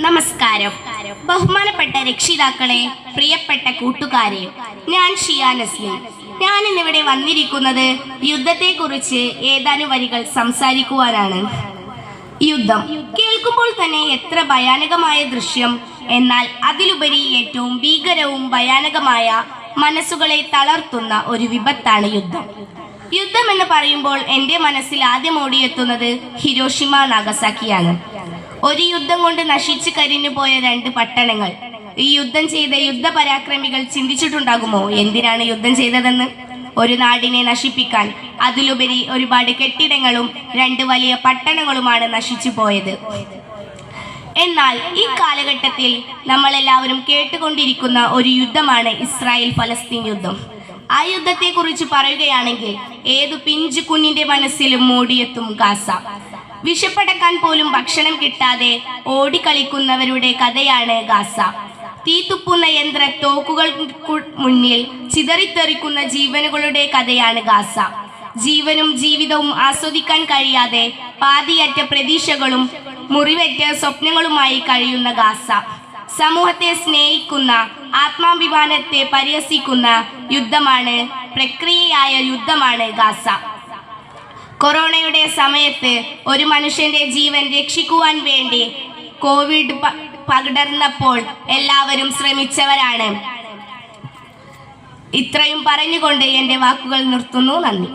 നമസ്കാരം. ബഹുമാനപ്പെട്ട രക്ഷിതാക്കളെ, പ്രിയപ്പെട്ട കൂട്ടുകാരെ, ഞാൻ ഷിയ നസ്ലിൻ. ഞാൻ ഇന്നിവിടെ വന്നിരിക്കുന്നത് യുദ്ധത്തെക്കുറിച്ച് ഏതാനും വരികൾ സംസാരിക്കുവാനാണ്. യുദ്ധം കേൾക്കുമ്പോൾ തന്നെ എത്ര ഭയാനകമായ ദൃശ്യം! എന്നാൽ അതിലുപരി ഏറ്റവും ഭീകരവും ഭയാനകമായ, മനസ്സുകളെ തളർത്തുന്ന ഒരു വിപത്താണ് യുദ്ധം. യുദ്ധം എന്ന് പറയുമ്പോൾ എൻ്റെ മനസ്സിൽ ആദ്യം ഓടിയെത്തുന്നത് ഹിരോഷിമ നാഗസാക്കിയാണ്. ഒരു യുദ്ധം കൊണ്ട് നശിച്ചു കരിഞ്ഞു പോയ രണ്ട് പട്ടണങ്ങൾ. ഈ യുദ്ധം ചെയ്ത യുദ്ധപരാക്രമികൾ ചിന്തിച്ചിട്ടുണ്ടാകുമോ എന്തിനാണ് യുദ്ധം ചെയ്തതെന്ന്? ഒരു നാടിനെ നശിപ്പിക്കാൻ. അതിലുപരി ഒരുപാട് കെട്ടിടങ്ങളും രണ്ട് വലിയ പട്ടണങ്ങളുമാണ് നശിച്ചു പോയത്. എന്നാൽ ഈ കാലഘട്ടത്തിൽ നമ്മളെല്ലാവരും കേട്ടുകൊണ്ടിരിക്കുന്ന ഒരു യുദ്ധമാണ് ഇസ്രായേൽ ഫലസ്തീൻ യുദ്ധം. ആ യുദ്ധത്തെക്കുറിച്ച് പറയുകയാണെങ്കിൽ ഏതു പിഞ്ചു കുഞ്ഞിന്റെ മനസ്സിലും മൂടിയെത്തും ഗാസ. വിശപ്പടക്കാൻ പോലും ഭക്ഷണം കിട്ടാതെ ഓടിക്കളിക്കുന്നവരുടെ കഥയാണ് ഗാസ. തീത്തുപ്പുന്ന യന്ത്ര തോക്കുകൾക്ക് മുന്നിൽ ചിതറിത്തെറിക്കുന്ന ജീവനുകളുടെ കഥയാണ് ഗാസ. ജീവനും ജീവിതവും ആസ്വദിക്കാൻ കഴിയാതെ പാതിയറ്റ പ്രതീക്ഷകളും മുറിവേറ്റ സ്വപ്നങ്ങളുമായി കഴിയുന്ന ഗാസ. സമൂഹത്തെ സ്നേഹിക്കുന്ന, ആത്മാഭിമാനത്തെ പരിഹസിക്കുന്ന യുദ്ധമാണ്, പ്രക്രിയയായ യുദ്ധമാണ് ഗാസ. കൊറോണയുടെ സമയത്ത് ഒരു മനുഷ്യന്റെ ജീവൻ രക്ഷിക്കുവാൻ വേണ്ടി കോവിഡ് പടർന്നപ്പോൾ എല്ലാവരും ശ്രമിച്ചവരാണ്. ഇത്രയും പറഞ്ഞുകൊണ്ട് എൻ്റെ വാക്കുകൾ നിർത്തുന്നു. നന്ദി.